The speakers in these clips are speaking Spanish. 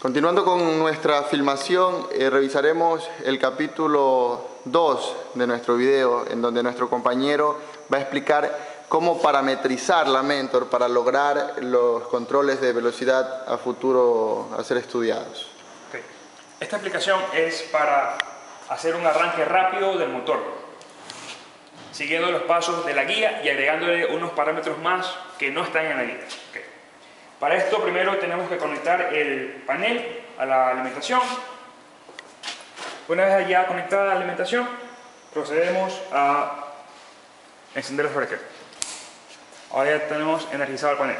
Continuando con nuestra filmación, revisaremos el capítulo 2 de nuestro video, en donde nuestro compañero va a explicar cómo parametrizar la Mentor para lograr los controles de velocidad a futuro a ser estudiados. Okay. Esta aplicación es para hacer un arranque rápido del motor, siguiendo los pasos de la guía y agregándole unos parámetros más que no están en la guía. Okay. Para esto primero tenemos que conectar el panel a la alimentación. Una vez ya conectada la alimentación, procedemos a encender el breaker. Ahora ya tenemos energizado el panel.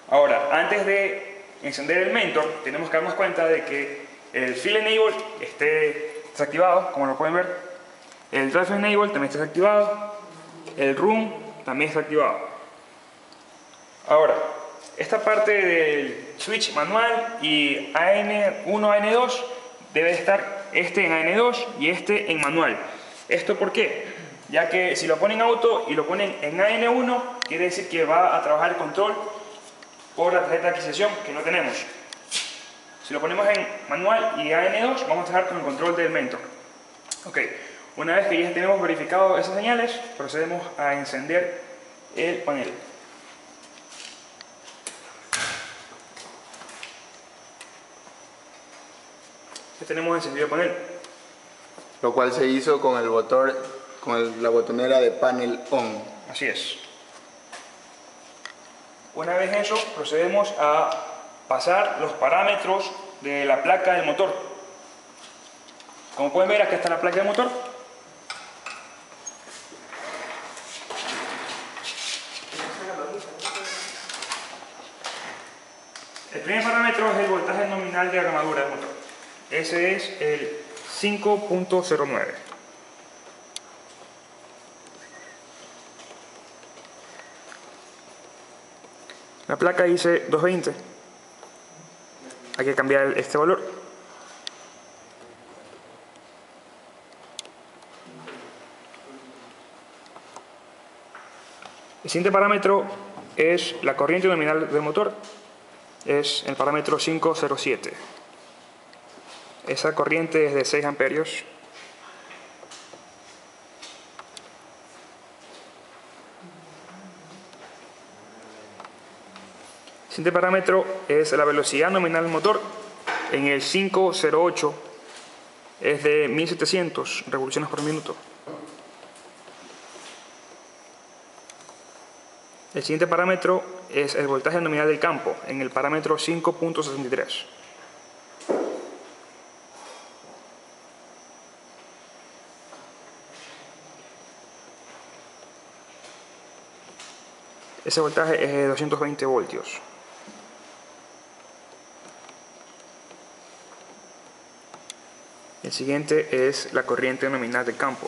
Ahora, antes de encender el Mentor, tenemos que darnos cuenta de que el Field Enable esté desactivado, como lo pueden ver. El Drive Enable también está desactivado. El Room también está activado. Ahora, esta parte del switch manual y AN1, AN2 debe estar este en AN2 y este en manual. ¿Esto por qué? Ya que si lo ponen en auto y lo ponen en AN1, quiere decir que va a trabajar el control por la tarjeta de adquisición que no tenemos. Si lo ponemos en manual y AN2, vamos a trabajar con el control del Mentor. Ok, una vez que ya tenemos verificado esas señales, procedemos a encender el panel. Ya tenemos encendido el panel. Lo cual se hizo con el botón, la botonera de Panel On. Así es. Una vez eso, procedemos a pasar los parámetros de la placa del motor. Como pueden ver, aquí está la placa del motor. El primer parámetro es el voltaje nominal de la armadura del motor. Ese es el 5.09. La placa dice 220. Hay que cambiar este valor. El siguiente parámetro es la corriente nominal del motor. Es el parámetro 507. Esa corriente es de 6 amperios. El siguiente parámetro es la velocidad nominal del motor. En el 508 es de 1700 revoluciones por minuto. El siguiente parámetro es el voltaje nominal del campo, en el parámetro 5.63. Ese voltaje es de 220 voltios. El siguiente es la corriente nominal del campo,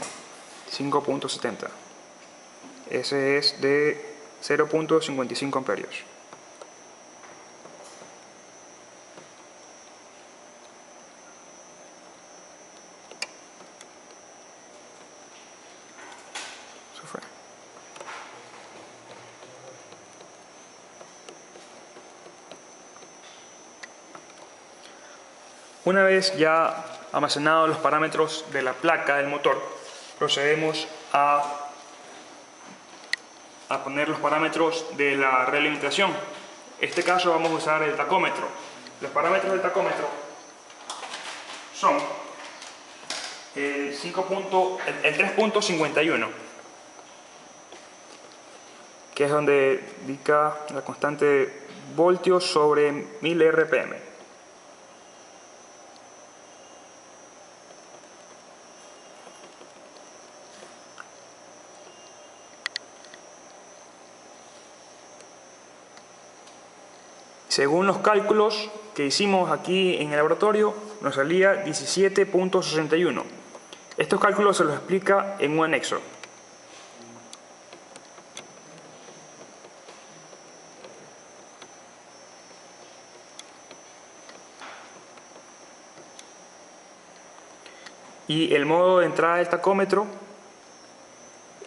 5.70. Ese es de 0.55 amperios. Eso fue. Una vez ya almacenados los parámetros de la placa del motor, procedemos a poner los parámetros de la realimentación. En este caso vamos a usar el tacómetro. Los parámetros del tacómetro son el 3.51, que es donde indica la constante voltios sobre 1000 RPM. Según los cálculos que hicimos aquí en el laboratorio, nos salía 17.61. Estos cálculos se los explica en un anexo. Y el modo de entrada del tacómetro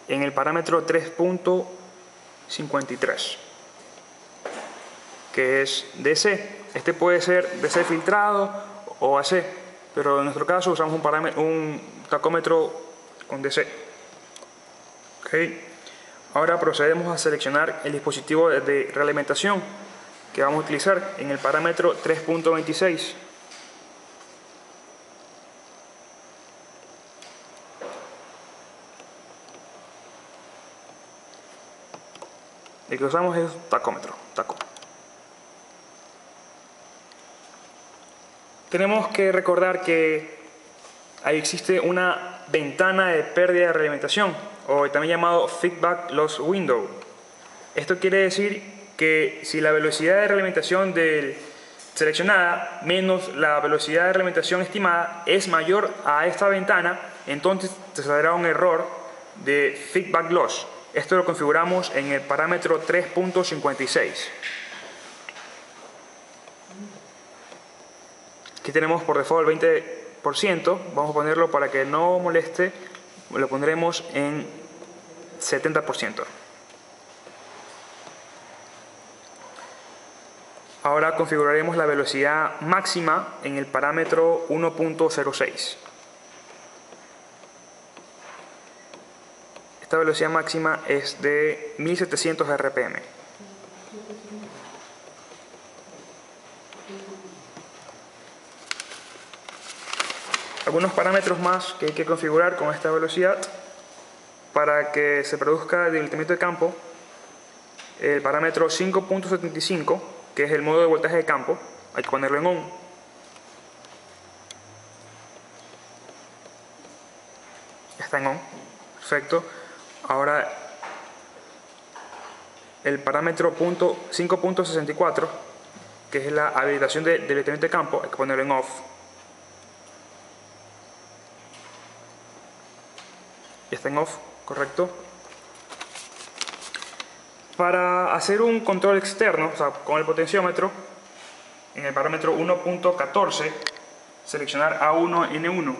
en el parámetro 3.53. que es DC. Este puede ser DC filtrado o AC, pero en nuestro caso usamos un tacómetro con DC. Okay. Ahora procedemos a seleccionar el dispositivo de realimentación que vamos a utilizar en el parámetro 3.26. El que usamos es tacómetro, taco. Tenemos que recordar que ahí existe una ventana de pérdida de realimentación, o también llamado feedback loss window. Esto quiere decir que si la velocidad de realimentación seleccionada menos la velocidad de realimentación estimada es mayor a esta ventana, entonces te saldrá un error de feedback loss. Esto lo configuramos en el parámetro 3.56. Aquí tenemos por default el 20%. Vamos a ponerlo para que no moleste. Lo pondremos en 70%. Ahora configuraremos la velocidad máxima en el parámetro 1.06. Esta velocidad máxima es de 1700 RPM. Algunos parámetros más que hay que configurar con esta velocidad para que se produzca el debilitamiento de campo. El parámetro 5.75, que es el modo de voltaje de campo, hay que ponerlo en ON. Ya está en ON. Perfecto. Ahora el parámetro 5.64, que es la habilitación de debilitamiento de campo, hay que ponerlo en OFF. Ya está en OFF, correcto. Para hacer un control externo, o sea, con el potenciómetro, en el parámetro 1.14, seleccionar A1N1.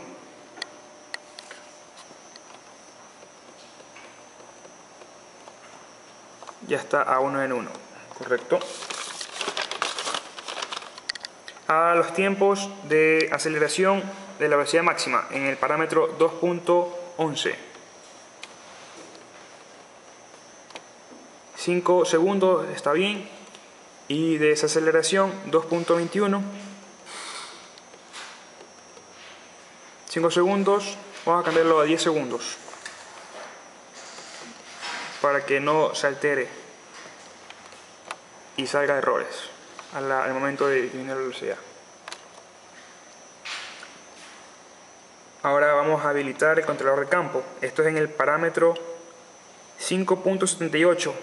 Ya está A1N1, correcto. A los tiempos de aceleración de la velocidad máxima en el parámetro 2.11. 5 segundos está bien. Y de desaceleración 2.21. 5 segundos, vamos a cambiarlo a 10 segundos para que no se altere y salga errores al momento de disminuir la velocidad. Ahora vamos a habilitar el controlador de campo. Esto es en el parámetro 5.78.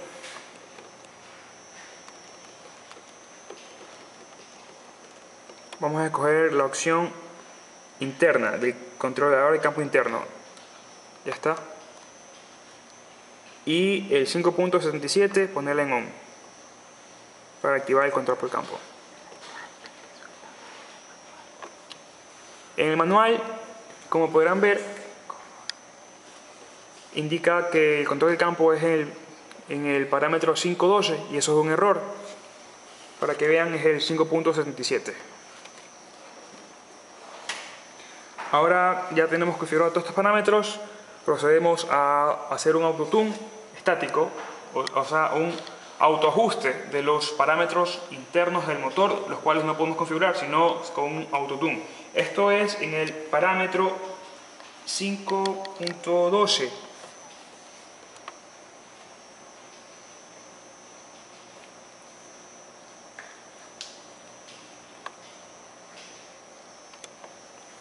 Vamos a escoger la opción interna del controlador de campo interno. Ya está. Y el 5.77 ponerla en ON para activar el control por campo. En el manual, como podrán ver, indica que el control de campo es en el parámetro 5.12 y eso es un error. Para que vean, es el 5.77. Ahora ya tenemos configurados todos estos parámetros. Procedemos a hacer un autotune estático, o sea, un autoajuste de los parámetros internos del motor, los cuales no podemos configurar sino con un autotune. Esto es en el parámetro 5.12.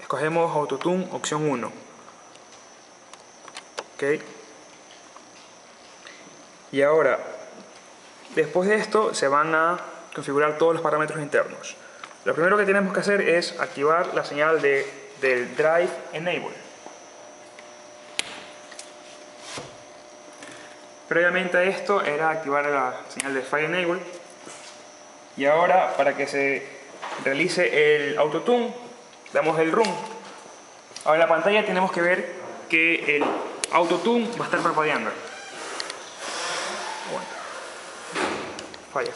Escogemos autotune opción 1. Ok. Y ahora, después de esto, se van a configurar todos los parámetros internos. Lo primero que tenemos que hacer es activar la señal del Drive Enable. Previamente a esto era activar la señal de Fire Enable. Y ahora, para que se realice el autotune, damos el Run. Ahora en la pantalla tenemos que ver que el autotune va a estar parpadeando. Falla.